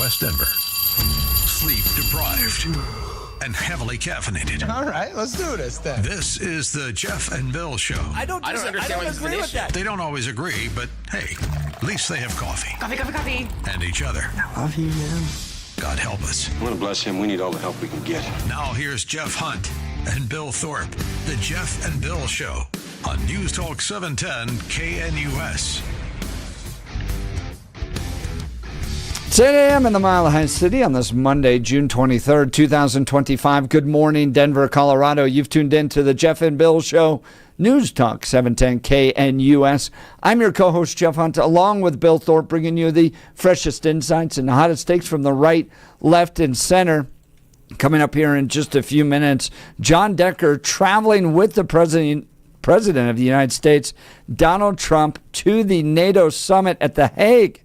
West Denver. Sleep deprived and heavily caffeinated. All right, let's do this then. This is the Jeff and Bill Show. I don't agree with that. They don't always agree, but hey, at least they have coffee. Coffee. And each other. I love you, man. God help us. I want to bless him. We need all the help we can get. Now here's Jeff Hunt and Bill Thorpe. The Jeff and Bill Show on News Talk 710 KNUS. 10 a.m. in the Mile High City on this Monday, June 23rd, 2025. Good morning, Denver, Colorado. You've tuned in to the Jeff and Bill Show, News Talk 710 KNUS. I'm your co-host, Jeff Hunt, along with Bill Thorpe, bringing you the freshest insights and the hottest takes from the right, left, and center. Coming up here in just a few minutes, John Decker traveling with the President of the United States, Donald Trump, to the NATO summit at The Hague.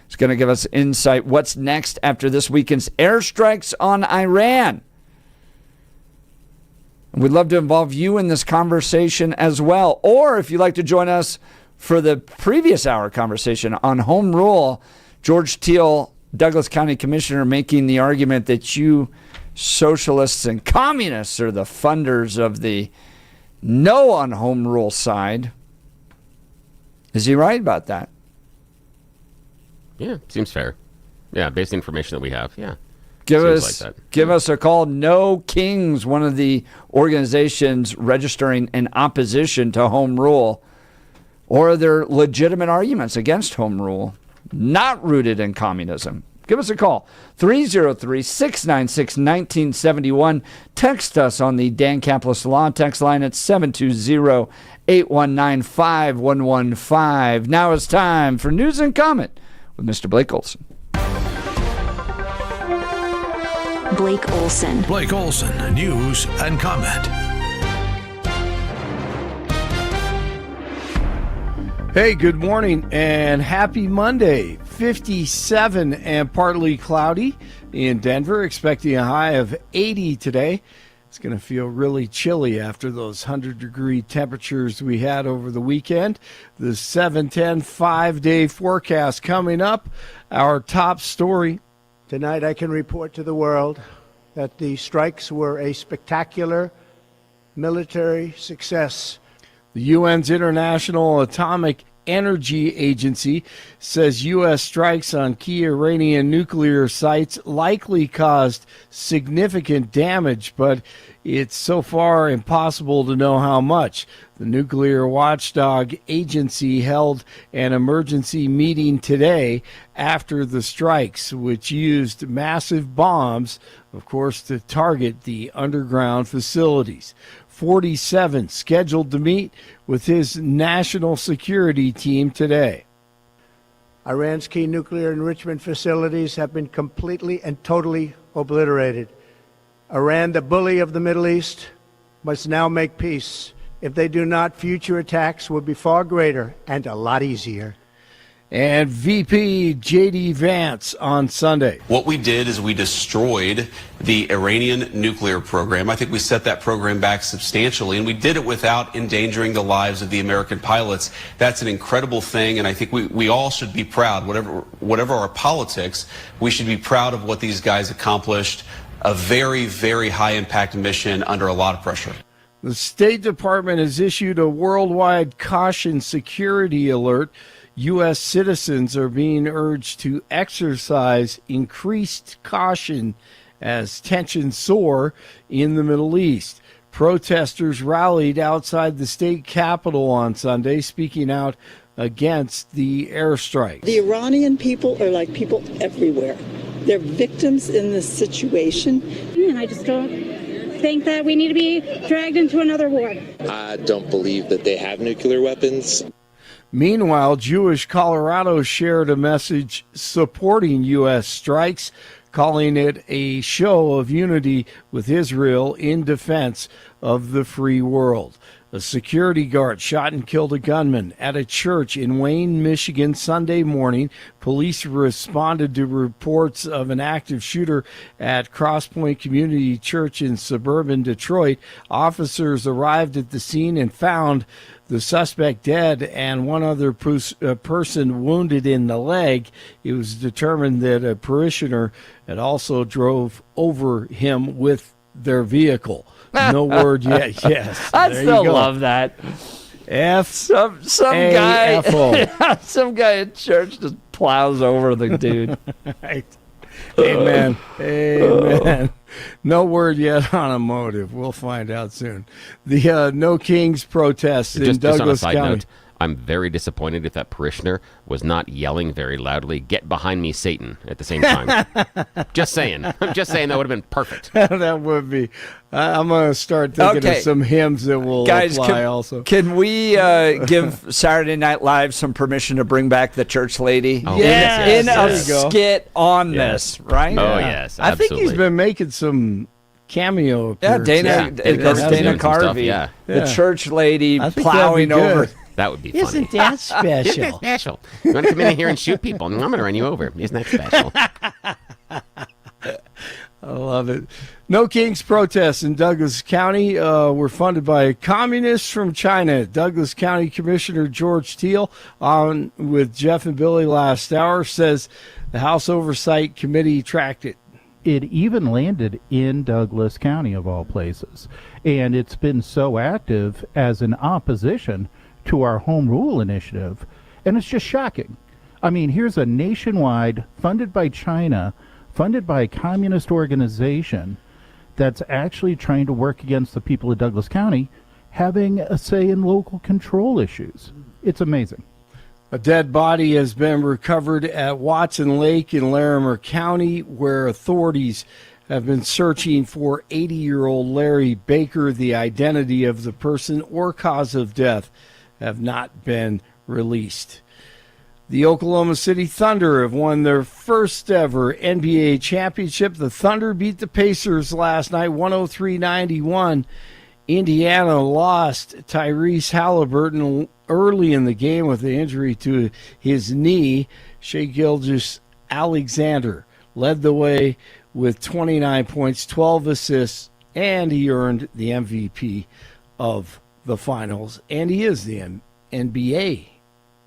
It's going to give us insight what's next after this weekend's airstrikes on Iran. We'd love to involve you in this conversation as well. Or if you'd like to join us for the previous hour conversation on home rule, George Teal, Douglas County Commissioner, making the argument that you socialists and communists are the funders of the no on home rule side. Is he right about that? Yeah, seems fair. Yeah, based on the information that we have, yeah. Give us a call. No Kings, one of the organizations registering in opposition to home rule, or are there legitimate arguments against home rule, not rooted in communism? Give us a call, 303-696-1971. Text us on the Dan Caplis Law text line at 720-819-5115. Now it's time for News and Comment with Mr. Blake Olson. Blake Olson. Blake Olson, News and Comment. Hey, good morning and happy Monday. 57 and partly cloudy in Denver. Expecting a high of 80 today. It's going to feel really chilly after those 100-degree temperatures we had over the weekend. The 710 5-day forecast coming up. Our top story. Tonight I can report to the world that the strikes were a spectacular military success. The UN's International Atomic Energy Agency says U.S. strikes on key Iranian nuclear sites likely caused significant damage, but it's so far impossible to know how much. The nuclear watchdog agency held an emergency meeting today after the strikes, which used massive bombs, of course, to target the underground facilities. 47 scheduled to meet with his national security team today. Iran's key nuclear enrichment facilities have been completely and totally obliterated. Iran, the bully of the Middle East, must now make peace. If they do not, future attacks will be far greater and a lot easier. And VP J.D. Vance on Sunday. What we did is we destroyed the Iranian nuclear program. I think we set that program back substantially, and we did it without endangering the lives of the American pilots. That's an incredible thing, and I think we all should be proud. Whatever our politics, we should be proud of what these guys accomplished. A very, very high-impact mission under a lot of pressure. The State Department has issued a worldwide caution security alert. U.S. citizens are being urged to exercise increased caution as tensions soar in the Middle East. Protesters rallied outside the state capitol on Sunday, speaking out against the airstrike. The Iranian people are like people everywhere. They're victims in this situation. And I just don't think that we need to be dragged into another war. I don't believe that they have nuclear weapons. Meanwhile, Jewish Colorado shared a message supporting U.S. strikes, calling it a show of unity with Israel in defense of the free world. A security guard shot and killed a gunman at a church in Wayne, Michigan, Sunday morning. Police responded to reports of an active shooter at Crosspoint Community Church in suburban Detroit. Officers arrived at the scene and found the suspect dead and one other person wounded in the leg. It was determined that a parishioner had also drove over him with their vehicle. No word yet. Yes, I still love that. Some guy, some guy at church just plows over the dude. Right. Amen. Amen. No word yet on a motive. We'll find out soon. The No Kings protests in Douglas on a side County. Note, I'm very disappointed if that parishioner was not yelling very loudly, "Get behind me, Satan," at the same time. Just saying. I'm just saying that would have been perfect. That would be. I'm going to start thinking of some hymns that will apply also. Can we give Saturday Night Live some permission to bring back the church lady? Oh, in a skit on this, right? Oh, yes, I think absolutely. he's been making some cameo Yeah, appearances. Dana Carvey. The church lady plowing over. That would be funny. Isn't that special? Isn't that special? You want to come in here and shoot people? I'm going to run you over. Isn't that special? I love it. No Kings protests in Douglas County were funded by communists from China. Douglas County Commissioner George Teal, on with Jeff and Billy last hour, says the House Oversight Committee tracked it. It even landed in Douglas County, of all places. And it's been so active as an opposition to our home rule initiative. And it's just shocking. I mean, here's a nationwide, funded by China, funded by a communist organization that's actually trying to work against the people of Douglas County having a say in local control issues. It's amazing. A dead body has been recovered at Watson Lake in Larimer County, where authorities have been searching for 80-year-old Larry Baker. The identity of the person or cause of death have not been released. The Oklahoma City Thunder have won their first ever NBA championship. The Thunder beat the Pacers last night, 103-91. Indiana lost Tyrese Halliburton early in the game with the injury to his knee. Shai Gilgeous-Alexander led the way with 29 points, 12 assists, and he earned the MVP of the finals. And he is the NBA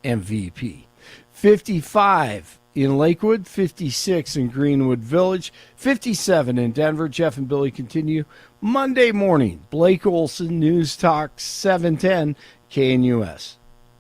MVP. 55 in Lakewood, 56 in Greenwood Village, 57 in Denver. Jeff and Billy continue Monday morning. Blake Olson, News Talk 710 KNUS.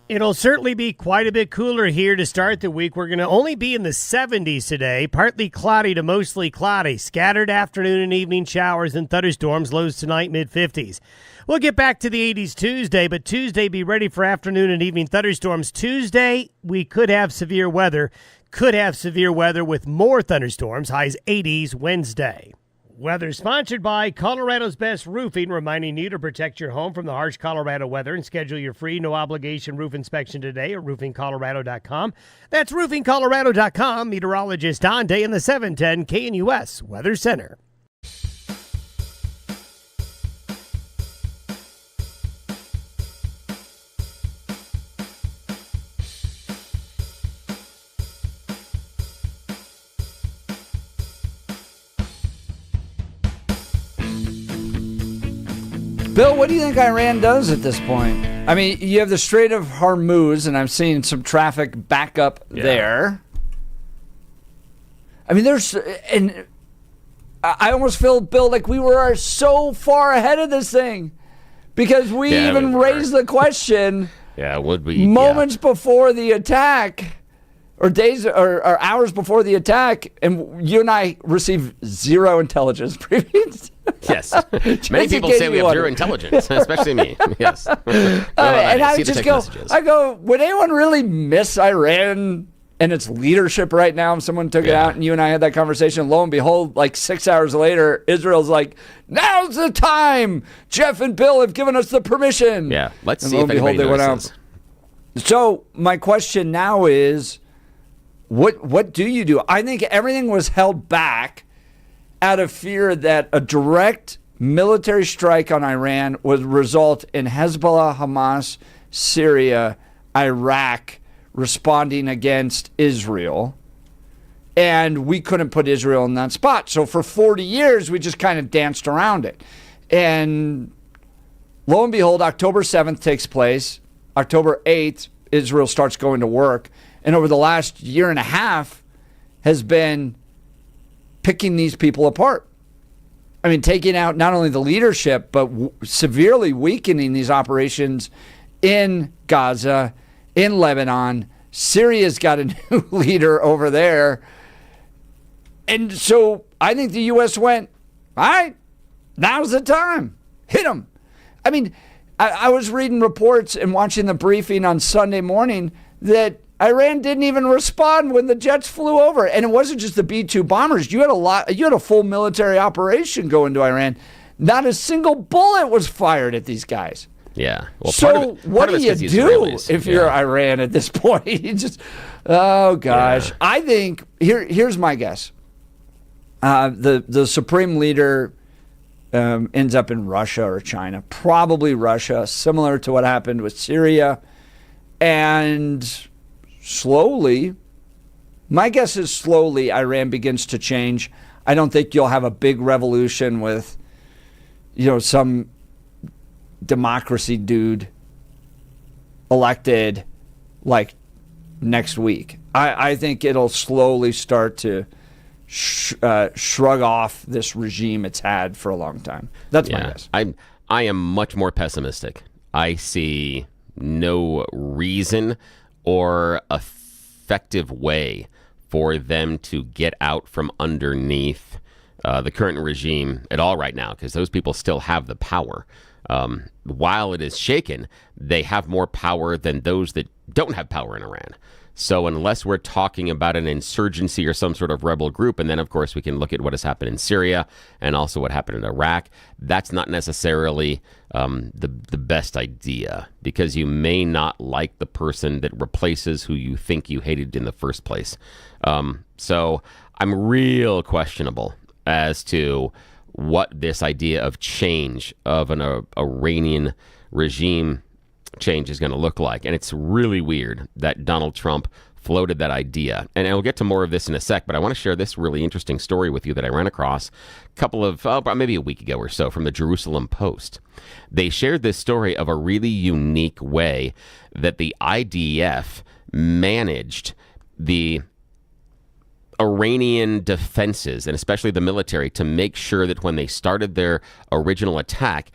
It'll certainly be quite a bit cooler here to start the week. We're going to only be in the 70s today, partly cloudy to mostly cloudy. Scattered afternoon and evening showers and thunderstorms, lows tonight mid-50s. We'll get back to the 80s Tuesday, but Tuesday be ready for afternoon and evening thunderstorms. Tuesday, we could have severe weather with more thunderstorms, highs 80s Wednesday. Weather sponsored by Colorado's Best Roofing, reminding you to protect your home from the harsh Colorado weather and schedule your free no-obligation roof inspection today at roofingcolorado.com. That's roofingcolorado.com. Meteorologist Don Day in the 710 KNUS Weather Center. Bill, what do you think Iran does at this point? I mean, you have the Strait of Hormuz, and I'm seeing some traffic back up there. I mean, and I almost feel, Bill, like we were so far ahead of this thing because we even raised the question would we? Moments before the attack, or days or hours before the attack, and you and I received zero intelligence briefings. Yes. Many people say we have zero intelligence, especially me. Yes. And I just go, would anyone really miss Iran and its leadership right now if someone took it out? And you and I had that conversation. Lo and behold, like 6 hours later, Israel's like, now's the time. Jeff and Bill have given us the permission. Yeah. Let's see if anybody notices. So my question now is, what do you do? I think everything was held back out of fear that a direct military strike on Iran would result in Hezbollah, Hamas, Syria, Iraq responding against Israel. And we couldn't put Israel in that spot. So for 40 years, we just kind of danced around it. And lo and behold, October 7th takes place. October 8th, Israel starts going to work. And over the last year and a half has been picking these people apart. I mean, taking out not only the leadership, but severely weakening these operations in Gaza, in Lebanon. Syria's got a new leader over there. And so I think the U.S. went, all right, now's the time. Hit them. I mean, I was reading reports and watching the briefing on Sunday morning that Iran didn't even respond when the jets flew over. And it wasn't just the B-2 bombers. You had a full military operation go into Iran. Not a single bullet was fired at these guys. Yeah. Well, so what do you do if you're Iran at this point? You just, oh gosh. Yeah. I think here's my guess. The supreme leader ends up in Russia or China, probably Russia, similar to what happened with Syria, and slowly, my guess is slowly Iran begins to change. I don't think you'll have a big revolution with, some democracy dude elected like next week. I think it'll slowly start to shrug off this regime it's had for a long time. That's my guess. I am much more pessimistic. I see no reason or effective way for them to get out from underneath the current regime at all right now, because those people still have the power. While it is shaken, they have more power than those that don't have power in Iran. So unless we're talking about an insurgency or some sort of rebel group, and then, of course, we can look at what has happened in Syria and also what happened in Iraq, that's not necessarily the best idea, because you may not like the person that replaces who you think you hated in the first place. So I'm real questionable as to what this idea of change of an Iranian regime change is going to look like. And it's really weird that Donald Trump floated that idea. And I'll get to more of this in a sec, but I want to share this really interesting story with you that I ran across maybe a week ago or so from the Jerusalem Post. They shared this story of a really unique way that the IDF managed the Iranian defenses, and especially the military, to make sure that when they started their original attack,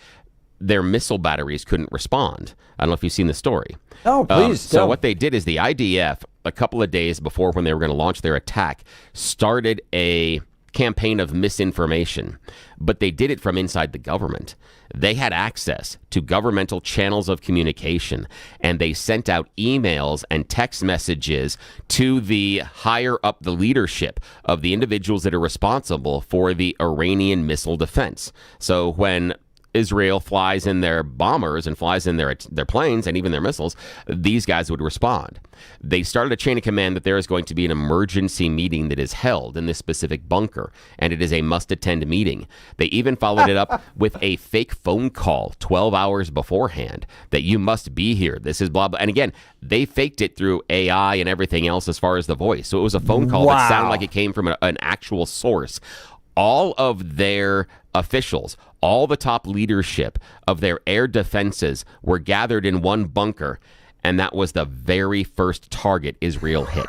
their missile batteries couldn't respond. I don't know if you've seen the story. Oh, please. So what they did is the IDF, a couple of days before when they were going to launch their attack, started a campaign of misinformation, but they did it from inside the government. They had access to governmental channels of communication, and they sent out emails and text messages to the higher up the leadership of the individuals that are responsible for the Iranian missile defense. So when Israel flies in their bombers and flies in their planes and even their missiles, these guys would respond. They started a chain of command that there is going to be an emergency meeting that is held in this specific bunker, and it is a must-attend meeting. They even followed it up with a fake phone call 12 hours beforehand that you must be here. This is blah, blah. And again, they faked it through AI and everything else as far as the voice. So it was a phone call that sounded like it came from an actual source. All of their officials, all the top leadership of their air defenses were gathered in one bunker, and that was the very first target Israel hit.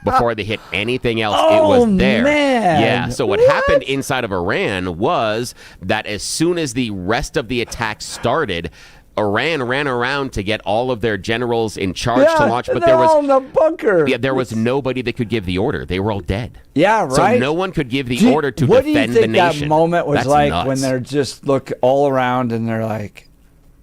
Before they hit anything else, it was there. Man. Yeah, so what happened inside of Iran was that as soon as the rest of the attack started, Iran ran around to get all of their generals in charge to launch, but there was all in the bunker. Yeah, there was nobody that could give the order. They were all dead. Yeah, right. So no one could give the order to defend the nation. What do you think that moment was That's like nuts. when they're just look all around and they're like,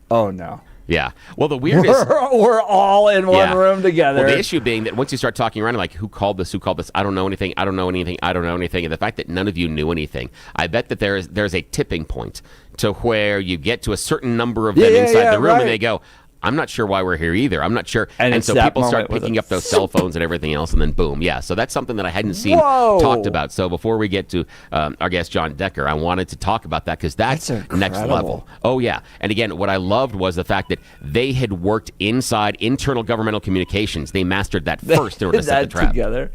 "Oh no." Yeah. Well, the weirdest. We're all in one room together. Well, the issue being that once you start talking around, like, who called this? Who called this? I don't know anything. I don't know anything. I don't know anything. And the fact that none of you knew anything, I bet that there's a tipping point to where you get to a certain number of them inside the room, and they go, I'm not sure why we're here either. I'm not sure. And so people start picking up those cell phones and everything else, and then boom. Yeah, so that's something that I hadn't seen talked about. So before we get to our guest, John Decker, I wanted to talk about that because that's next level. Oh, yeah. And again, what I loved was the fact that they had worked inside internal governmental communications. They mastered that first in order to set the trap. Together.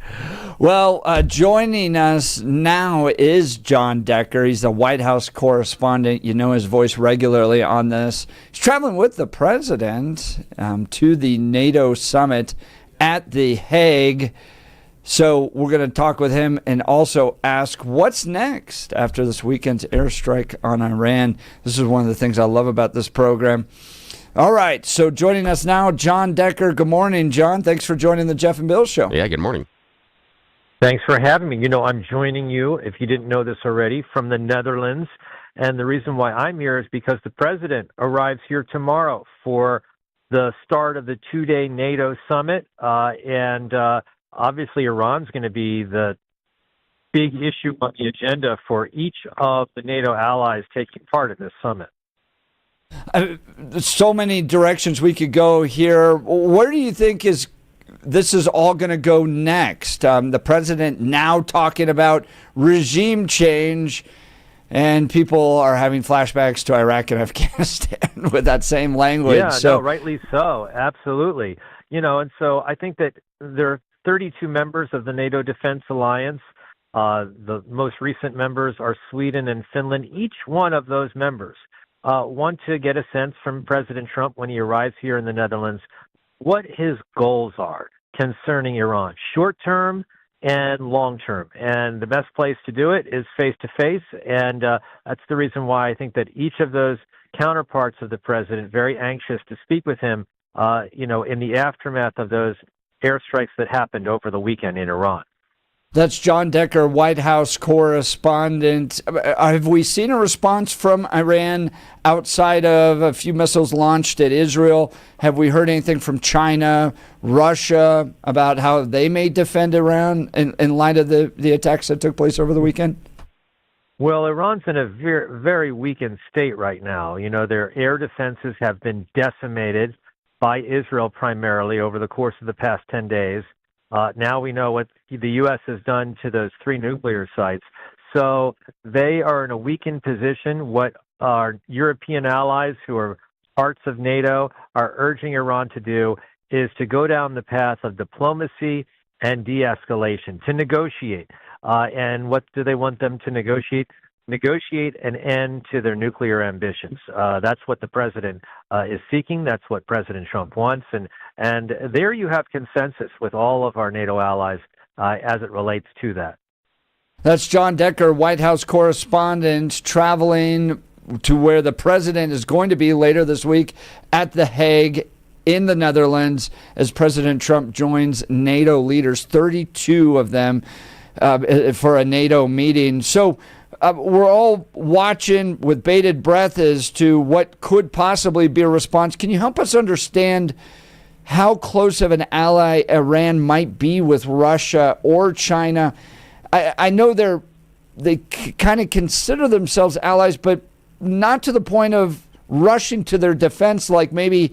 Well, joining us now is John Decker. He's the White House correspondent. You know his voice regularly on this. He's traveling with the president to the NATO summit at The Hague. So we're going to talk with him and also ask what's next after this weekend's airstrike on Iran. This is one of the things I love about this program. All right, so joining us now, John Decker. Good morning, John. Thanks for joining the Jeff and Bill Show. Yeah, good morning. Thanks for having me. You know, I'm joining you, if you didn't know this already, from the Netherlands. And the reason why I'm here is because the president arrives here tomorrow for the start of the two-day NATO summit. Obviously, Iran's going to be the big issue on the agenda for each of the NATO allies taking part in this summit. So many directions we could go here. Where do you think this is all going to go next? The president now talking about regime change, and people are having flashbacks to Iraq and Afghanistan with that same language. Yeah, no, rightly so. Absolutely. You know, and so I think that there are 32 members of the NATO Defense Alliance. The most recent members are Sweden and Finland. Each one of those members want to get a sense from President Trump when he arrives here in the Netherlands what his goals are concerning Iran, short-term and long-term. And the best place to do it is face-to-face, and that's the reason why I think that each of those counterparts of the president very anxious to speak with him, in the aftermath of those airstrikes that happened over the weekend in Iran. That's John Decker, White House correspondent. Have we seen a response from Iran outside of a few missiles launched at Israel? Have we heard anything from China, Russia, about how they may defend Iran in light of the attacks that took place over the weekend? Well, Iran's in a very, very weakened state right now. You know, their air defenses have been decimated by Israel primarily over the course of the past 10 days. Now we know what the U.S. has done to those 3 nuclear sites. So they are in a weakened position. What our European allies, who are parts of NATO, are urging Iran to do is to go down the path of diplomacy and de-escalation, to negotiate. And what do they want them to negotiate? Negotiate an end to their nuclear ambitions. That's what the president is seeking. That's what President Trump wants. And there you have consensus with all of our NATO allies as it relates to that. That's John Decker, White House correspondent, traveling to where the president is going to be later this week at The Hague in the Netherlands as President Trump joins NATO leaders, 32 of them, for a NATO meeting. So we're all watching with bated breath as to what could possibly be a response. Can you help us understand how close of an ally Iran might be with Russia or China? I know they kind of consider themselves allies, but not to the point of rushing to their defense like maybe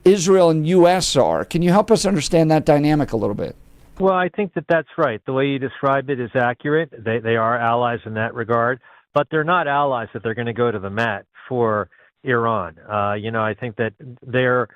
Israel and U.S. are. Can you help us understand that dynamic a little bit? Well, I think that that's right. The way you described it is accurate. They are allies in that regard, but they're not allies that they're going to go to the mat for Iran. I think that they're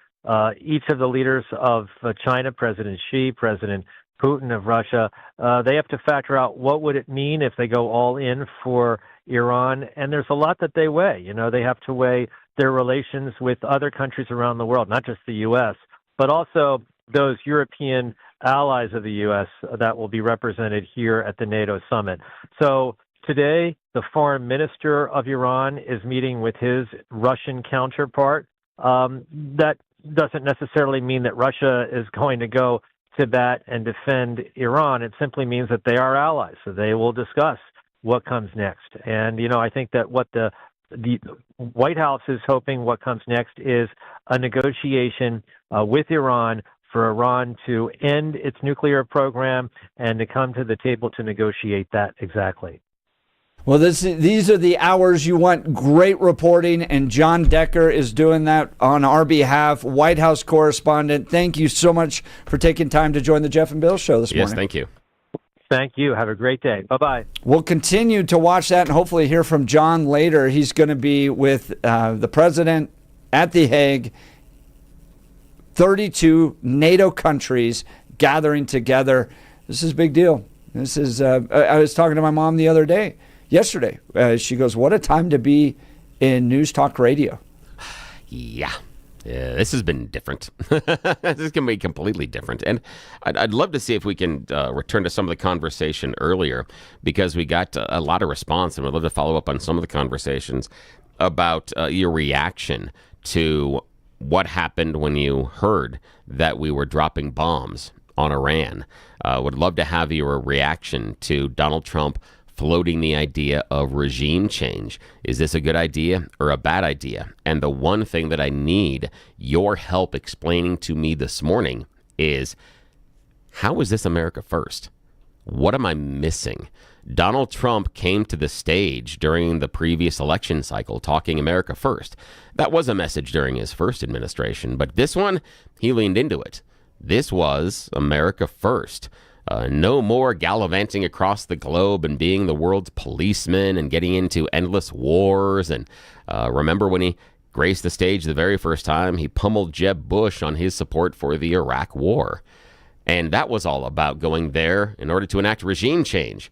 each of the leaders of China, President Xi, President Putin of Russia, they have to factor out what would it mean if they go all in for Iran. And there's a lot that they weigh. You know, they have to weigh their relations with other countries around the world, not just the U.S., but also those European allies of the U.S. that will be represented here at the NATO summit. So today, the foreign minister of Iran is meeting with his Russian counterpart. That doesn't necessarily mean that Russia is going to go to bat and defend Iran. It simply means that they are allies, so they will discuss what comes next. And, I think that what the White House is hoping what comes next is a negotiation with Iran for Iran to end its nuclear program and to come to the table to negotiate that exactly. Well, these are the hours you want great reporting, and John Decker is doing that on our behalf. White House correspondent, thank you so much for taking time to join the Jeff and Bill Show this morning. Yes, thank you. Thank you. Have a great day. Bye-bye. We'll continue to watch that and hopefully hear from John later. He's going to be with the president at The Hague. 32 NATO countries gathering together. This is a big deal. This is. I was talking to my mom yesterday. She goes, "What a time to be in news talk radio." Yeah, this has been different. This is going to be completely different. And I'd love to see if we can return to some of the conversation earlier, because we got a lot of response, and I'd love to follow up on some of the conversations about your reaction to what happened when you heard that we were dropping bombs on Iran. Would love to have your reaction to Donald Trump floating the idea of regime change. Is this a good idea or a bad idea? And the one thing that I need your help explaining to me this morning is, how is this America first? What am I missing? Donald Trump came to the stage during the previous election cycle talking America first. That was a message during his first administration, but this one, he leaned into it. This was America first. No more gallivanting across the globe and being the world's policeman and getting into endless wars. And remember when he graced the stage the very first time, he pummeled Jeb Bush on his support for the Iraq War. And that was all about going there in order to enact regime change.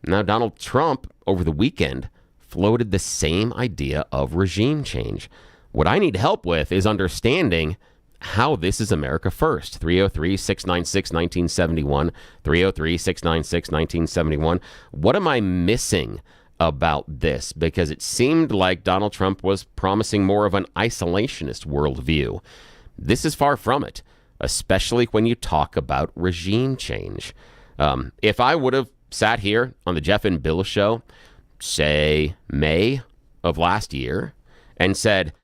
Now, Donald Trump, over the weekend, floated the same idea of regime change. What I need help with is understanding how this is America first. 303-696-1971, 303-696-1971. What am I missing about this? Because it seemed like Donald Trump was promising more of an isolationist worldview. This is far from it, especially when you talk about regime change. If I would have sat here on the Jeff and Bill Show, say May of last year, and said,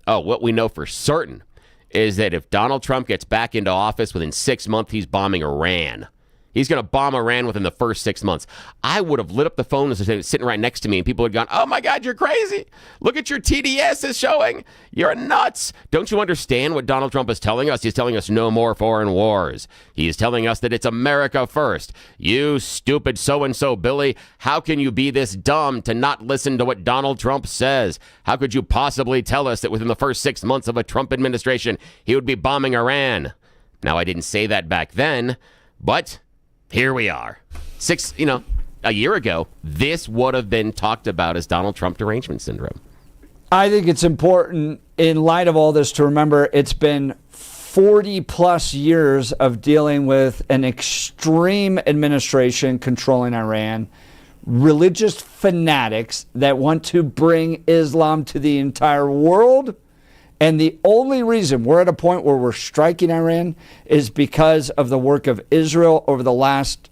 oh, what we know for certain is that if Donald Trump gets back into office within 6 months, he's bombing Iran. He's going to bomb Iran within the first 6 months. I would have lit up the phone as sitting right next to me, and people had gone, oh my God, you're crazy. Look at your TDS is showing. You're nuts. Don't you understand what Donald Trump is telling us? He's telling us no more foreign wars. He's telling us that it's America first. You stupid so-and-so, Billy. How can you be this dumb to not listen to what Donald Trump says? How could you possibly tell us that within the first 6 months of a Trump administration, he would be bombing Iran? Now, I didn't say that back then, but here we are. A year ago, this would have been talked about as Donald Trump derangement syndrome. I think it's important in light of all this to remember it's been 40 plus years of dealing with an extreme administration controlling Iran, religious fanatics that want to bring Islam to the entire world. And the only reason we're at a point where we're striking Iran is because of the work of Israel over the last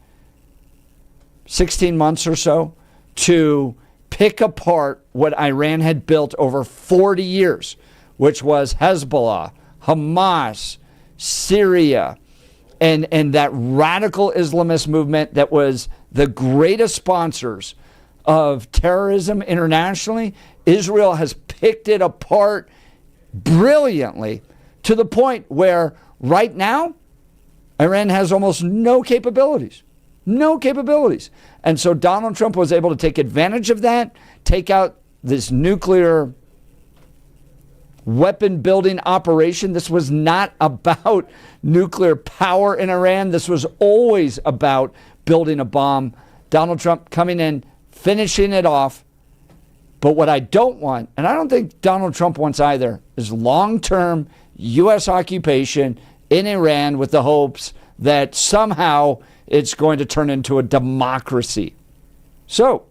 16 months or so to pick apart what Iran had built over 40 years, which was Hezbollah, Hamas, Syria, and that radical Islamist movement that was the greatest sponsors of terrorism internationally. Israel has picked it apart brilliantly to the point where right now Iran has almost no capabilities. And so Donald Trump was able to take advantage of that, take out this nuclear weapon building operation. This was not about nuclear power in Iran. This was always about building a bomb. Donald Trump coming in, finishing it off. But what I don't want, and I don't think Donald Trump wants either, is long-term U.S. occupation in Iran with the hopes that somehow it's going to turn into a democracy. So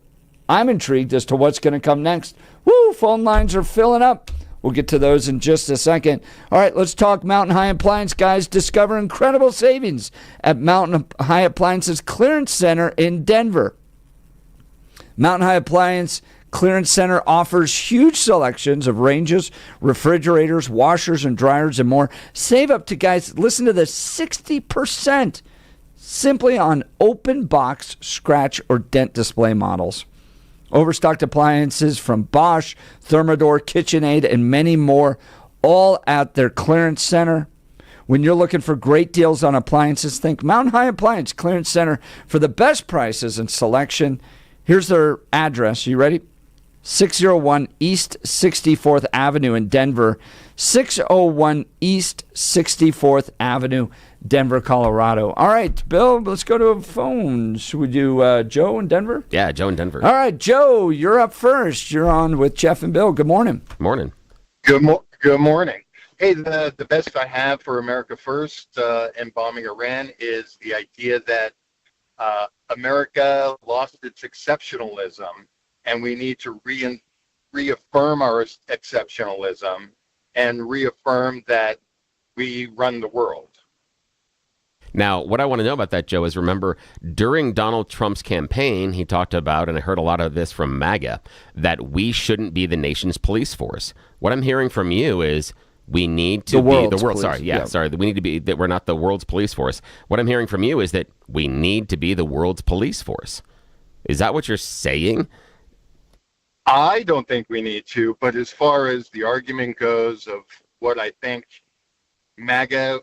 I'm intrigued as to what's going to come next. Woo, phone lines are filling up. We'll get to those in just a second. All right, let's talk Mountain High Appliance, guys. Discover incredible savings at Mountain High Appliance's Clearance Center in Denver. Mountain High Appliance Clearance Center offers huge selections of ranges, refrigerators, washers, and dryers, and more. Save up to, guys, listen to this, 60% simply on open box, scratch, or dent display models. Overstocked appliances from Bosch, Thermador, KitchenAid, and many more, all at their clearance center. When you're looking for great deals on appliances, think Mountain High Appliance Clearance Center for the best prices and selection. Here's their address. You ready? 601 East 64th Avenue in Denver. 601 East 64th Avenue, Denver, Colorado. All right, Bill, let's go to phones. Should we do Joe in Denver? Yeah, Joe in Denver. All right, Joe, you're up first. You're on with Jeff and Bill. Good morning. Morning. Good morning. Hey, the best I have for America First and bombing Iran is the idea that America lost its exceptionalism, and we need to reaffirm our exceptionalism and reaffirm that we run the world. Now, what I want to know about that, Joe, is remember during Donald Trump's campaign, he talked about, and I heard a lot of this from MAGA, that we shouldn't be the nation's police force. What I'm hearing from you is we need to be the world. Sorry, we need to be that we're not the world's police force. What I'm hearing from you is that we need to be the world's police force. Is that what you're saying? I don't think we need to, but as far as the argument goes of what I think MAGA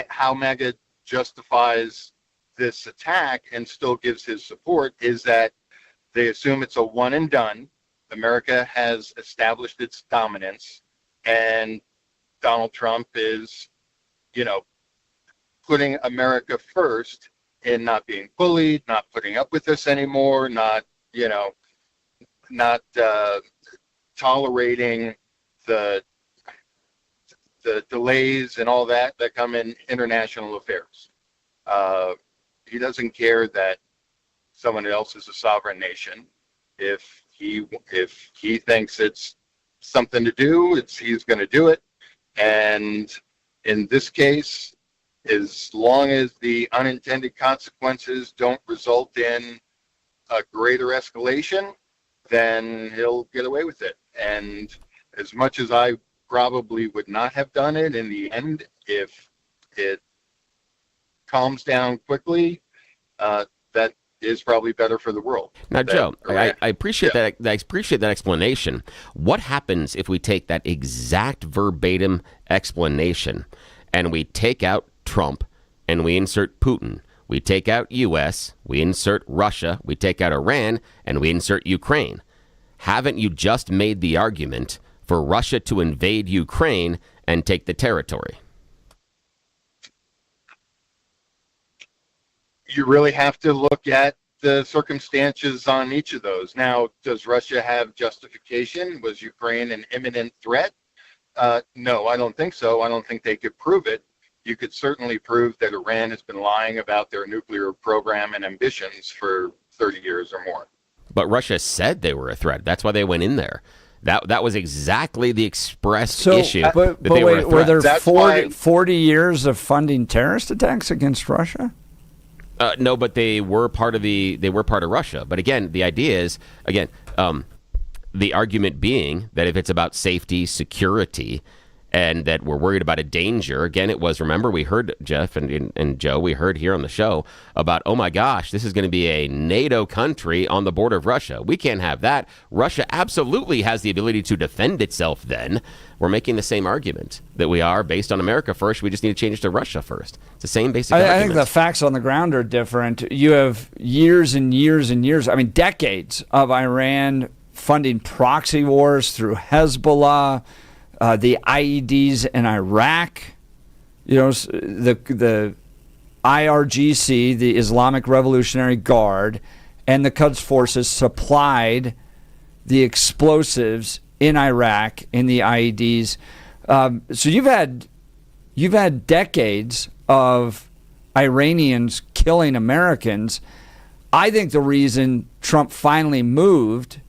how MAGA justifies this attack and still gives his support is that they assume it's a one and done. America has established its dominance, and Donald Trump is, putting America first in not being bullied, not putting up with this anymore, not tolerating the delays and all that come in international affairs. He doesn't care that someone else is a sovereign nation. If he thinks it's something to do, he's going to do it. And in this case, as long as the unintended consequences don't result in a greater escalation, then he'll get away with it. And as much as I probably would not have done it in the end, if it calms down quickly, that is probably better for the world. Now, Joe, I appreciate that. I appreciate that explanation. What happens if we take that exact verbatim explanation and we take out Trump and we insert Putin? We take out U.S., we insert Russia, we take out Iran, and we insert Ukraine. Haven't you just made the argument for Russia to invade Ukraine and take the territory? You really have to look at the circumstances on each of those. Now, does Russia have justification? Was Ukraine an imminent threat? No, I don't think so. I don't think they could prove it. You could certainly prove that Iran has been lying about their nuclear program and ambitions for 30 years or more. But Russia said they were a threat. That's why they went in there. That was exactly the expressed issue. But wait, were there 40 years of funding terrorist attacks against Russia? No, but they were part of Russia. But again, the idea is the argument being that if it's about safety, security, and that we're worried about a danger. Again, it was, remember, we heard, Jeff and Joe, we heard here on the show about, oh my gosh, this is going to be a NATO country on the border of Russia. We can't have that. Russia absolutely has the ability to defend itself then. We're making the same argument that we are based on America first. We just need to change it to Russia first. It's the same basic argument. I think the facts on the ground are different. You have years and years and years, decades of Iran funding proxy wars through Hezbollah, the IEDs in Iraq, the IRGC, the Islamic Revolutionary Guard, and the Quds forces supplied the explosives in Iraq in the IEDs. So you've had decades of Iranians killing Americans. I think the reason Trump finally moved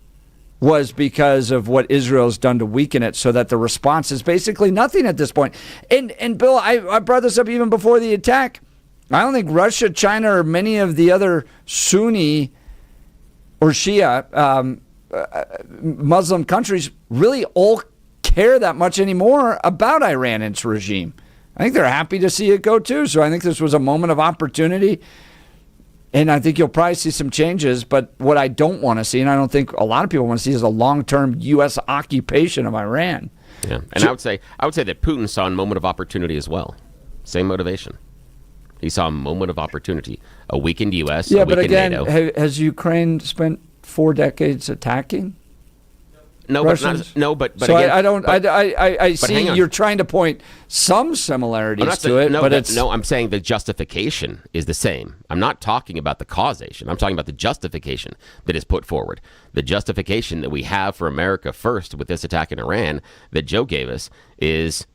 was because of what Israel's done to weaken it, so that the response is basically nothing at this point. And Bill, I brought this up even before the attack. I don't think Russia, China, or many of the other Sunni or Shia Muslim countries really all care that much anymore about Iran and its regime. I think they're happy to see it go too. So I think this was a moment of opportunity. And I think you'll probably see some changes, but what I don't want to see, and I don't think a lot of people want to see, is a long-term U.S. occupation of Iran. Yeah, and I would say that Putin saw a moment of opportunity as well. Same motivation. He saw a moment of opportunity. A weakened U.S., yeah, a weakened but again, NATO. Has Ukraine spent 4 decades attacking? No, Russians? But so again, I but see hang on. you're trying to point some similarities to it, but it's I'm saying the justification is the same. I'm not talking about the causation. I'm talking about the justification that is put forward. The justification that we have for America first with this attack in Iran that Joe gave us is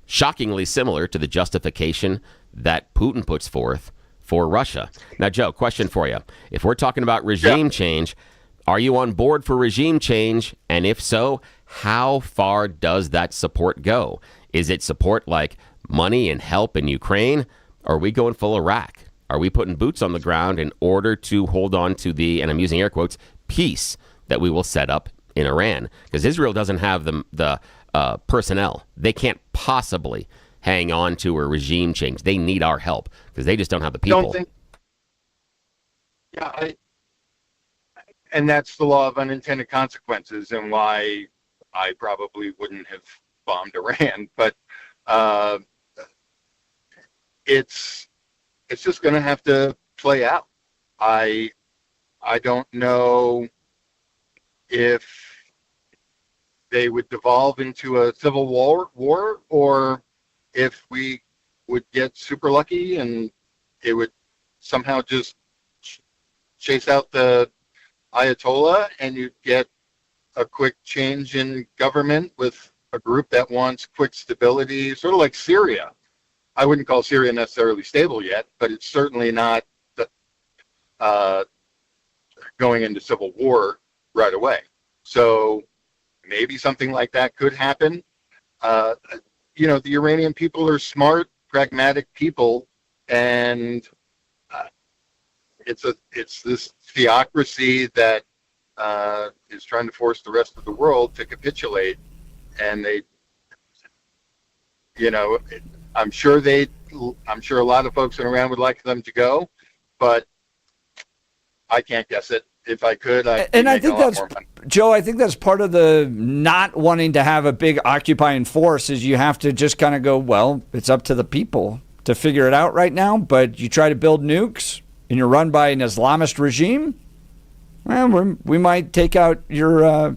shockingly similar to the justification that Putin puts forth for Russia. Now, Joe, question for you: if we're talking about regime change, are you on board for regime change? And if so, how far does that support go? Is it support like money and help in Ukraine? Or are we going full Iraq? Are we putting boots on the ground in order to hold on to the, and I'm using air quotes, peace that we will set up in Iran? Because Israel doesn't have the personnel. They can't possibly hang on to a regime change. They need our help because they just don't have the people. And that's the law of unintended consequences, and why I probably wouldn't have bombed Iran. But it's just going to have to play out. I don't know if they would devolve into a civil war, or if we would get super lucky and it would somehow just chase out the Ayatollah, and you get a quick change in government with a group that wants quick stability, sort of like Syria. I wouldn't call Syria necessarily stable yet, but it's certainly not going into civil war right away. So maybe something like that could happen. The Iranian people are smart, pragmatic people, and it's this theocracy that is trying to force the rest of the world to capitulate, and they, I'm sure a lot of folks in Iran would like them to go, but I can't guess it. If I could, I think that's, Joe, I think that's part of the not wanting to have a big occupying force is you have to just kind of go, well, it's up to the people to figure it out right now, but you try to build nukes and you're run by an Islamist regime, well, we might take out your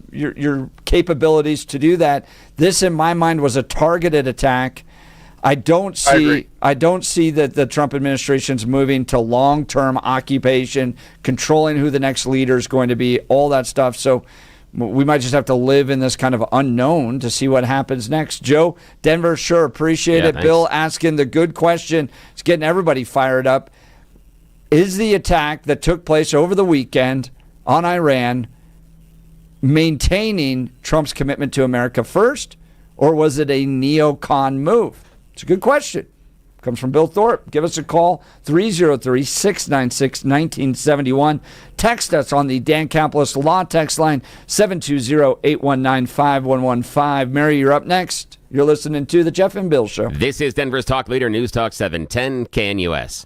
capabilities to do that. This, in my mind, was a targeted attack. I don't see that the Trump administration's moving to long-term occupation, controlling who the next leader is going to be, all that stuff. So we might just have to live in this kind of unknown to see what happens next. Joe, Denver, sure, appreciate it. Thanks. Bill asking the good question. It's getting everybody fired up. Is the attack that took place over the weekend on Iran maintaining Trump's commitment to America first, or was it a neocon move? It's a good question. Comes from Bill Thorpe. Give us a call, 303-696-1971. Text us on the Dan Capellis Law text line, 720-819-5115. Mary, you're up next. You're listening to The Jeff and Bill Show. This is Denver's Talk Leader, News Talk 710 KNUS.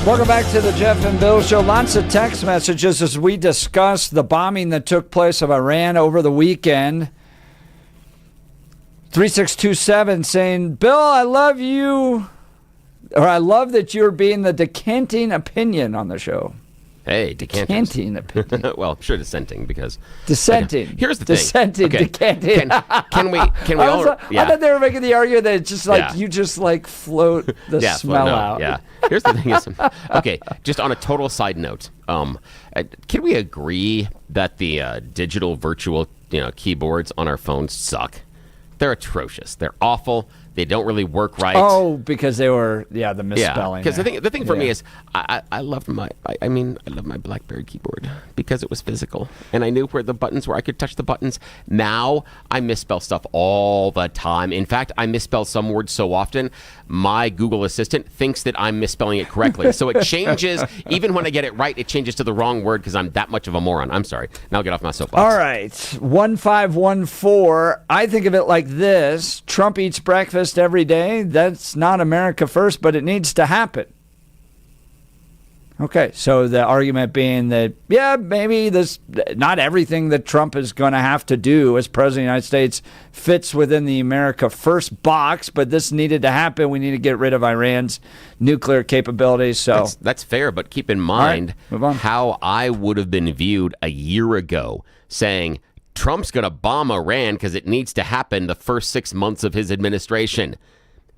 Welcome back to the Jeff and Bill Show. Lots of text messages as we discuss the bombing that took place of Iran over the weekend. 3627 saying, Bill, I love you, or I love that you're being the decanting opinion on the show. Hey, decanting opinion. Well, sure, dissenting because dissenting. Okay, here's the dissenting, thing. Decanting. Can we all? I thought they were making the argument that it's just like you just like float the smell out. Yeah. Here's the thing: is okay. Just on a total side note, can we agree that the digital virtual keyboards on our phones suck? They're atrocious. They're awful. They don't really work right. Oh, because they were, the misspelling. Because the thing for me is, I love my BlackBerry keyboard because it was physical and I knew where the buttons were. I could touch the buttons. Now I misspell stuff all the time. In fact, I misspell some words so often, my Google Assistant thinks that I'm misspelling it correctly. So it changes, even when I get it right, it changes to the wrong word because I'm that much of a moron. I'm sorry. Now I'll get off my soapbox. All right. 1514. I think of it like this. Trump eats breakfast every day. That's not America first, but it needs to happen. Okay, so the argument being that, maybe not everything that Trump is going to have to do as president of the United States fits within the America first box, but this needed to happen. We need to get rid of Iran's nuclear capabilities. So that's fair, but keep in mind how I would have been viewed a year ago saying, Trump's going to bomb Iran because it needs to happen the first 6 months of his administration.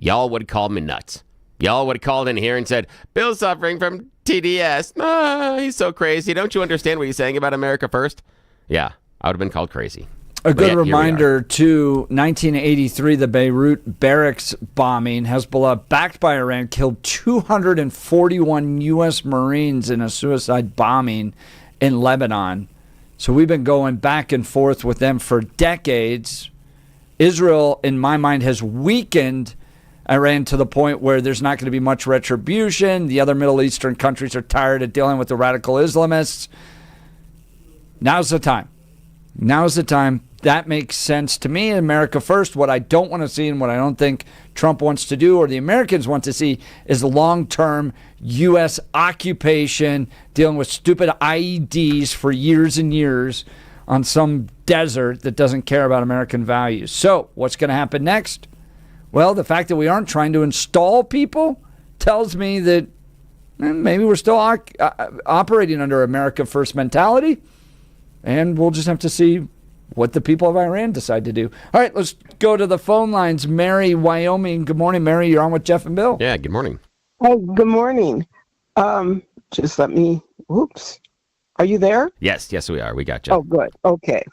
Y'all would call me nuts. Y'all would have called in here and said, Bill's suffering from TDS. He's so crazy. Don't you understand what he's saying about America first? Yeah, I would have been called crazy. A good reminder, too, 1983, the Beirut barracks bombing. Hezbollah, backed by Iran, killed 241 U.S. Marines in a suicide bombing in Lebanon. So we've been going back and forth with them for decades. Israel, in my mind, has weakened Iran to the point where there's not going to be much retribution. The other Middle Eastern countries are tired of dealing with the radical Islamists. Now's the time. Now's the time. That makes sense to me. America first. What I don't want to see and what I don't think Trump wants to do or the Americans want to see is long-term U.S. occupation, dealing with stupid IEDs for years and years on some desert that doesn't care about American values. So what's going to happen next? Well, the fact that we aren't trying to install people tells me that maybe we're still operating under America first mentality, and we'll just have to see what the people of Iran decide to do. All right, let's go to the phone lines. Mary, Wyoming. Good morning, Mary. You're on with Jeff and Bill. Yeah, good morning. Oh, good morning. Just let me, whoops. Are you there? Yes, we are. We got you. Oh, good. Okay.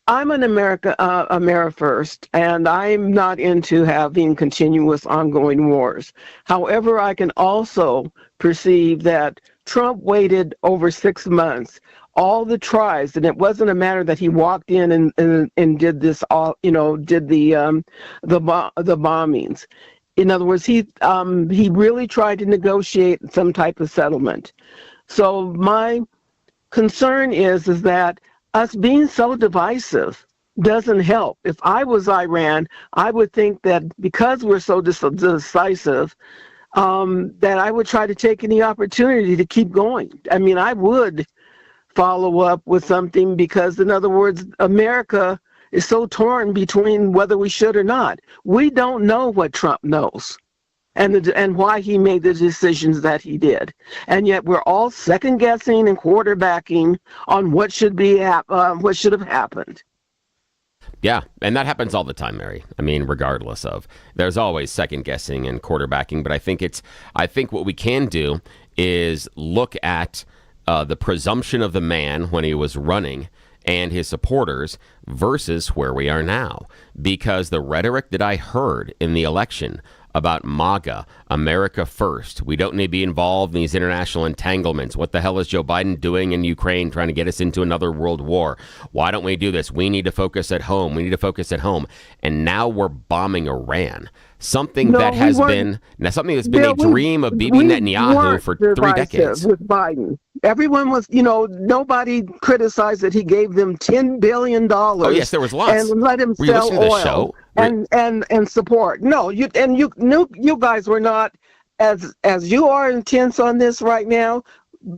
I'm an America first, and I'm not into having continuous ongoing wars. However, I can also perceive that Trump waited over 6 months. All the tries, and it wasn't a matter that he walked in and did this all, did the bombings. In other words, he really tried to negotiate some type of settlement. So my concern is that us being so divisive doesn't help. If I was Iran, I would think that because we're so decisive, that I would try to take any opportunity to keep going. I mean, I would follow up with something because, in other words, America is so torn between whether we should or not. We don't know what Trump knows and why he made the decisions that he did. And yet we're all second guessing and quarterbacking on what should have happened. Yeah, and that happens all the time, Mary. I mean, regardless of, there's always second guessing and quarterbacking, but I think what we can do is look at the presumption of the man when he was running and his supporters versus where we are now. Because the rhetoric that I heard in the election about MAGA, America first, we don't need to be involved in these international entanglements. What the hell is Joe Biden doing in Ukraine trying to get us into another world war? Why don't we do this? We need to focus at home. We need to focus at home. And now we're bombing Iran. Something that has been a dream of Bibi Netanyahu for 3 decades. With Biden, everyone was, nobody criticized that he gave them $10 billion. Oh yes, there was lots. And let him Were you sell listening to the oil show? and support. No, you guys were not as you are intense on this right now,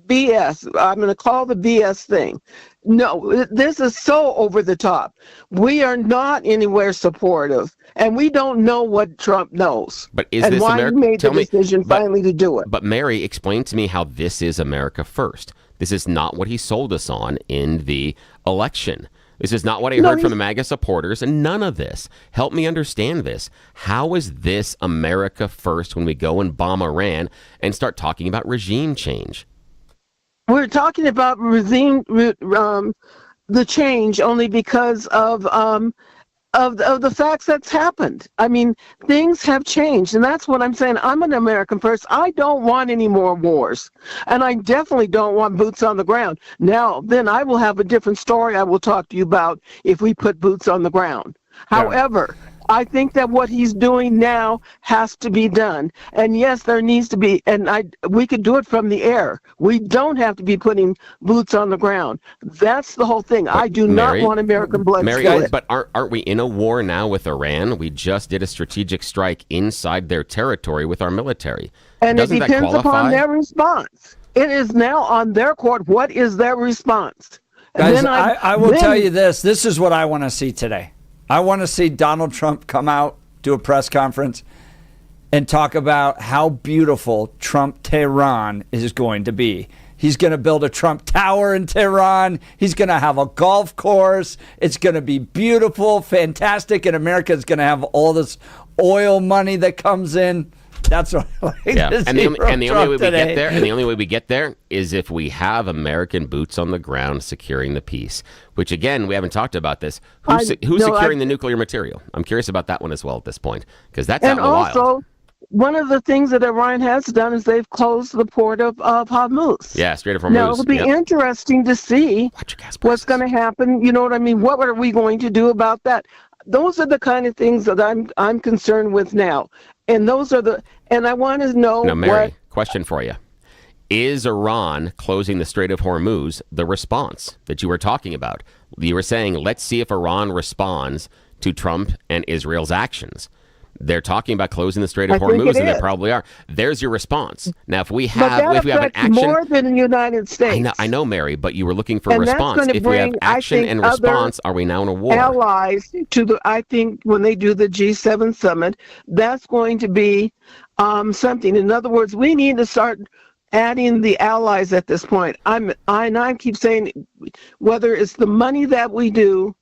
BS. I'm going to call the BS thing. No, this is so over the top. We are not anywhere supportive, and we don't know what Trump knows. But is and this why America? he made the decision finally to do it. But Mary, explain to me how this is America first. This is not what he sold us on in the election. This is not what I heard from the MAGA supporters, and none of this. Help me understand this. How is this America first when we go and bomb Iran and start talking about regime change? We're talking about the change only because of the facts that's happened. I mean, things have changed, and that's what I'm saying. I'm an American first. I don't want any more wars, and I definitely don't want boots on the ground. Now, then I will have a different story I will talk to you about if we put boots on the ground. Yeah. However, I think that what he's doing now has to be done. And yes, there needs to be, and we could do it from the air. We don't have to be putting boots on the ground. That's the whole thing. I do not want American blood spilled. But aren't we in a war now with Iran? We just did a strategic strike inside their territory with our military. And it depends upon their response. It is now on their court. What is their response? Guys, I will tell you this. This is what I want to see today. I want to see Donald Trump come out, do a press conference, and talk about how beautiful Trump Tehran is going to be. He's going to build a Trump Tower in Tehran. He's going to have a golf course. It's going to be beautiful, fantastic, and America is going to have all this oil money that comes in. That's what I like to see and the only way today. we get there, and the only way we get there is if we have American boots on the ground securing the peace. Which again, we haven't talked about this. Who's securing the nuclear material? I'm curious about that one as well at this point, because that's out in the wild. And also, one of the things that Iran has done is they've closed the port of Hormuz. Yeah, Strait of Hormuz. Now it'll be interesting to see what's going to happen. You know what I mean? What are we going to do about that? Those are the kind of things that I'm concerned with now. And those are and I want to know. Now, Mary, question for you. Is Iran closing the Strait of Hormuz the response that you were talking about? You were saying, let's see if Iran responds to Trump and Israel's actions. They're talking about closing the Strait of Hormuz, and they probably are. There's your response. Now, if we have an action, more than the United States. I know, Mary, but you were looking for a response. If we have action and response, are we now in a war? Allies I think when they do the G7 summit, that's going to be something. In other words, we need to start adding the allies at this point. I keep saying, whether it's the money that we do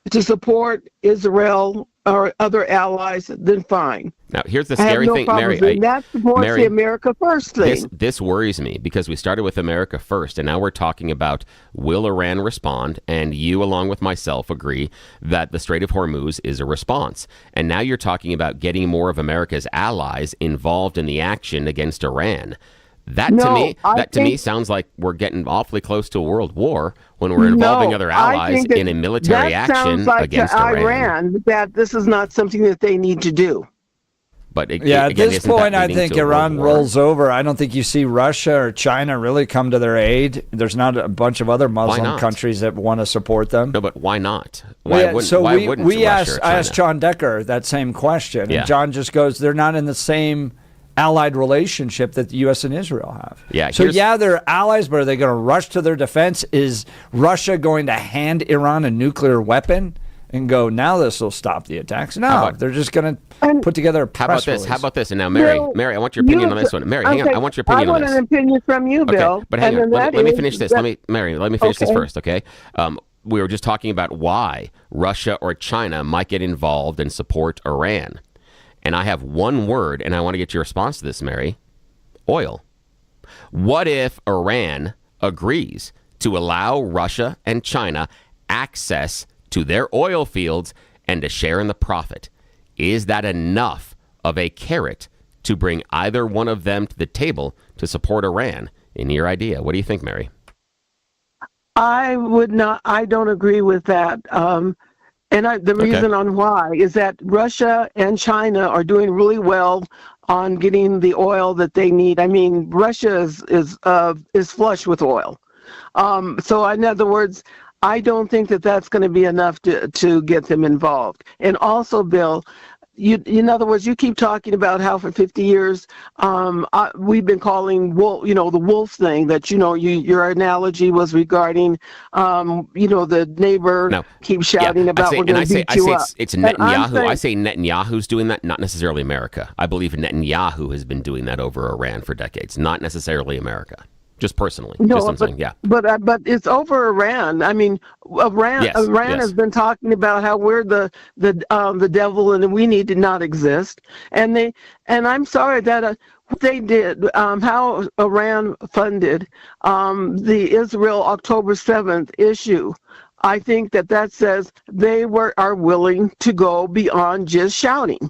to support Israel or other allies, then fine. Now, here's the scary thing, Mary. That's the America First thing. This worries me because we started with America First, and now we're talking about will Iran respond? And you, along with myself, agree that the Strait of Hormuz is a response. And now you're talking about getting more of America's allies involved in the action against Iran. That to me sounds like we're getting awfully close to a world war when we're involving other allies in a military action against Iran. That this is not something that they need to do. But at this point, I think Iran rolls over. I don't think you see Russia or China really come to their aid. There's not a bunch of other Muslim countries that want to support them. No, but why not? I asked John Decker that same question, and John just goes, they're not in the same allied relationship that the U.S. and Israel have. They're allies, but are they going to rush to their defense? Is Russia going to hand Iran a nuclear weapon and go, now this will stop the attacks? No, they're just going to put together a press release. How about this? And now, Mary, I want your opinion on this one. Mary, hang on. I want your opinion on this. I want an opinion from you, Bill. Okay, but hang on. Let me finish this. Let me finish this first, okay? We were just talking about why Russia or China might get involved and support Iran. And I have one word, and I want to get your response to this, Mary. Oil. What if Iran agrees to allow Russia and China access to their oil fields and to share in the profit? Is that enough of a carrot to bring either one of them to the table to support Iran? In your idea, what do you think, Mary? I don't agree with that. The reason on why is that Russia and China are doing really well on getting the oil that they need. I mean, Russia is flush with oil. So in other words, I don't think that that's going to be enough to get them involved. And also, Bill, in other words, you keep talking about how for 50 years we've been calling the wolf thing. That your analogy was regarding the neighbor keeps shouting about we're going to beat you up. It's Netanyahu. I say Netanyahu's doing that, not necessarily America. I believe Netanyahu has been doing that over Iran for decades, not necessarily America. Just personally, but it's over Iran. I mean, Iran has been talking about how we're the devil and we need to not exist. And I'm sorry that what they did, how Iran funded the Israel October 7th issue. I think that says they are willing to go beyond just shouting.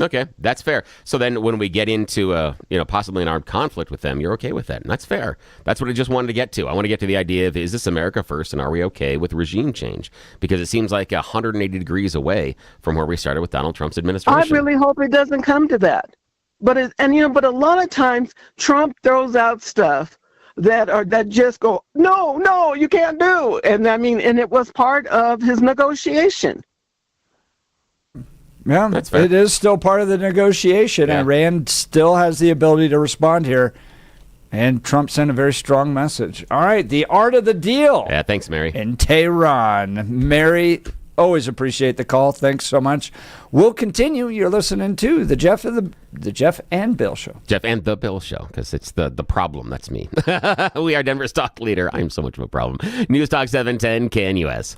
Okay, that's fair. So then when we get into, possibly an armed conflict with them, you're okay with that. And that's fair. That's what I just wanted to get to. I want to get to the idea of, is this America first, and are we okay with regime change? Because it seems like 180 degrees away from where we started with Donald Trump's administration. I really hope it doesn't come to that. But a lot of times Trump throws out stuff that just go, no, you can't do. And and it was part of his negotiation. Yeah, that's fair. It is still part of the negotiation. Yeah. Iran still has the ability to respond here. And Trump sent a very strong message. All right, the art of the deal. Yeah, thanks, Mary. In Tehran. Mary, always appreciate the call. Thanks so much. We'll continue. You're listening to the Jeff and Bill Show. Jeff and the Bill Show, because it's the problem. That's me. We are Denver's talk leader. I'm so much of a problem. News Talk 710 KNUS.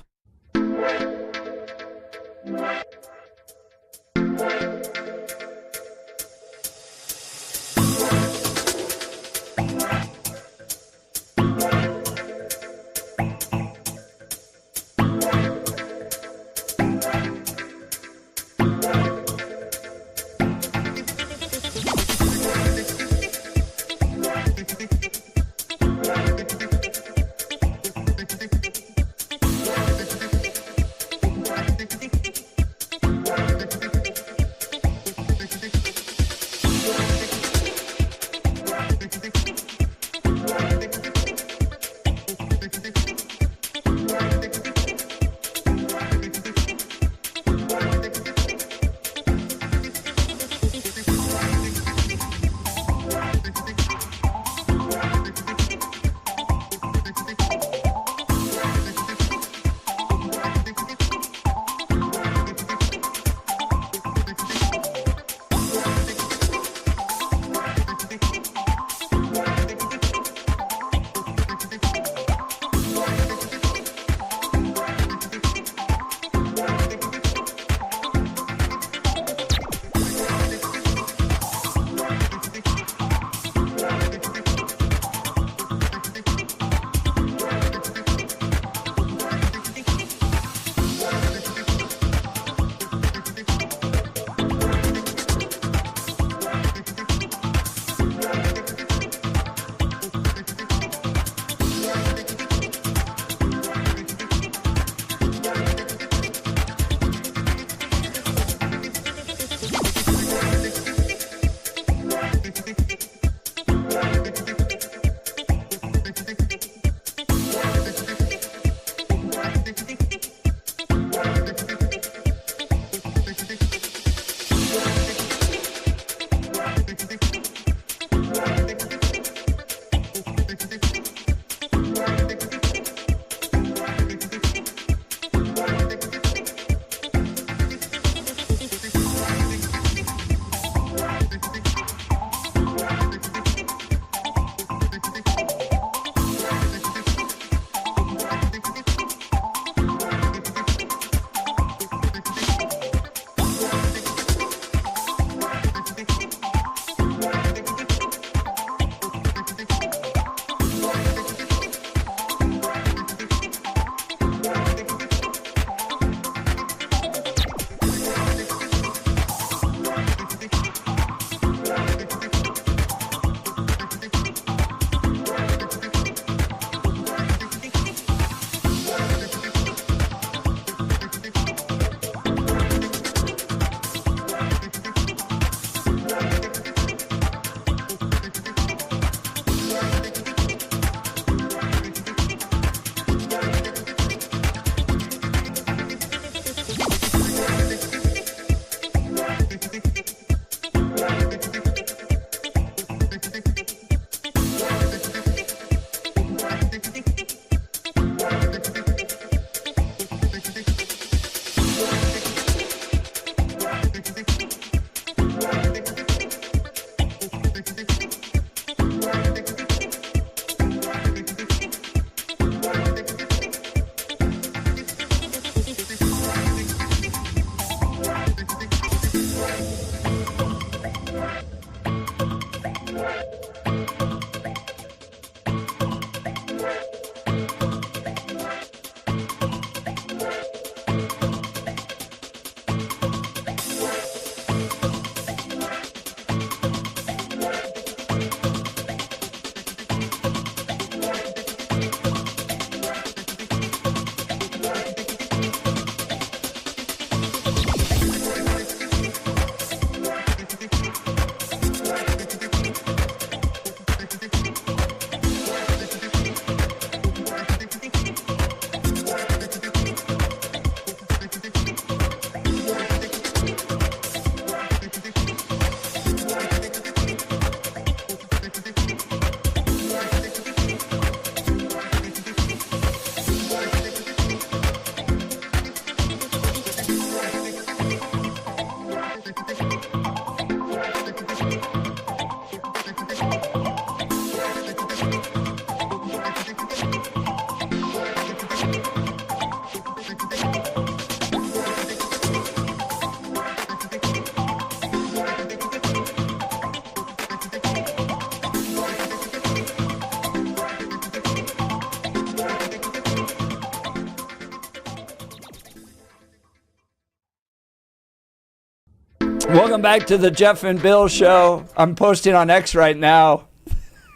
Welcome back to the Jeff and Bill Show. I'm posting on X right now.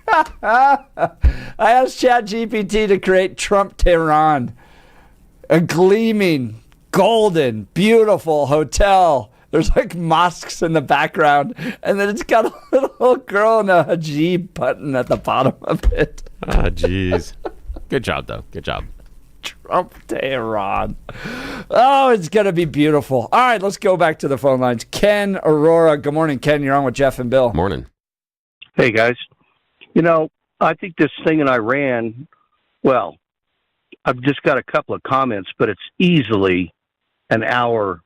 I asked ChatGPT to create Trump Tehran, a gleaming, golden, beautiful hotel. There's like mosques in the background, and then it's got a little girl in a hijab button at the bottom of it. Ah, jeez. Good job, though. Good job. Trump Tehran. Oh, it's going to be beautiful. All right, let's go back to the phone lines. Ken, Aurora. Good morning, Ken. You're on with Jeff and Bill. Morning. Hey, guys. You know, I think this thing in Iran, well, I've just got a couple of comments, but it's easily an hour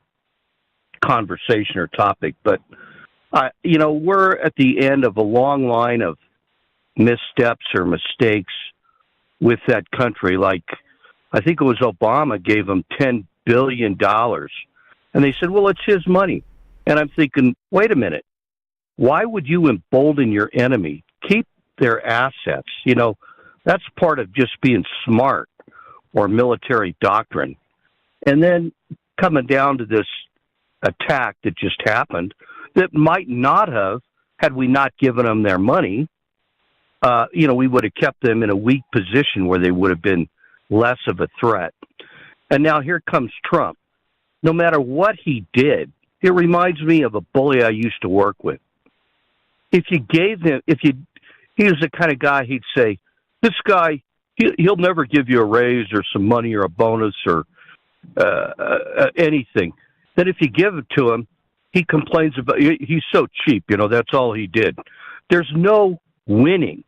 conversation or topic. But, you know, we're at the end of a long line of missteps or mistakes with that country. Like, I think it was Obama gave them $10 billion. And they said, well, it's his money. And I'm thinking, wait a minute. Why would you embolden your enemy? Keep their assets. You know, that's part of just being smart or military doctrine. And then coming down to this attack that just happened that might not have, had we not given them their money, you know, we would have kept them in a weak position where they would have been less of a threat. And now here comes Trump. No matter what he did, it reminds me of a bully I used to work with. If you gave him, he was the kind of guy he'd say, this guy, he'll never give you a raise or some money or a bonus or anything. Then if you give it to him, he complains about, he's so cheap, you know, that's all he did. There's no winning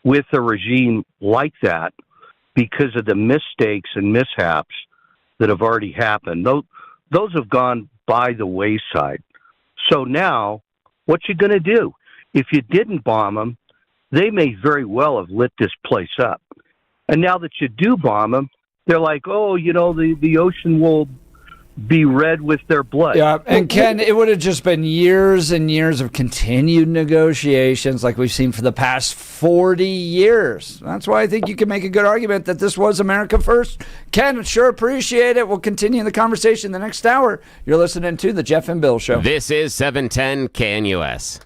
with a regime like that because of the mistakes and mishaps that have already happened. Those have gone by the wayside. So now, what you going to do? If you didn't bomb them, they may very well have lit this place up. And now that you do bomb them, they're like, oh, you know, the ocean will be red with their blood. Yeah, and Ken, it would have just been years and years of continued negotiations like we've seen for the past 40 years. That's why I think you can make a good argument that this was America first. Ken, sure appreciate it. We'll continue the conversation the next hour. You're listening to The Jeff and Bill Show. This is 710 KNUS.